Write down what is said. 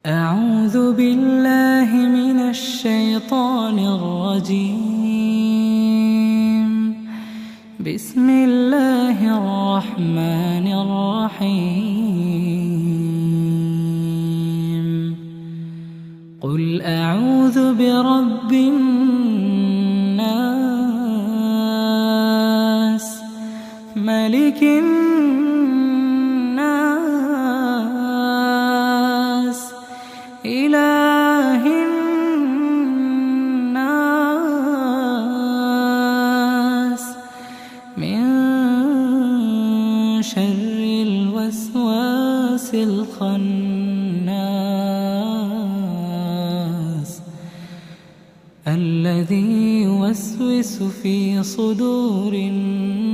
أعوذ بالله من الشيطان الرجيم. بسم الله الرحمن الرحيم. قل أعوذ برب الناس، ملك الناس، إله الناس، من شر الوسواس الخناس، الذي يوسوس في صدور الناس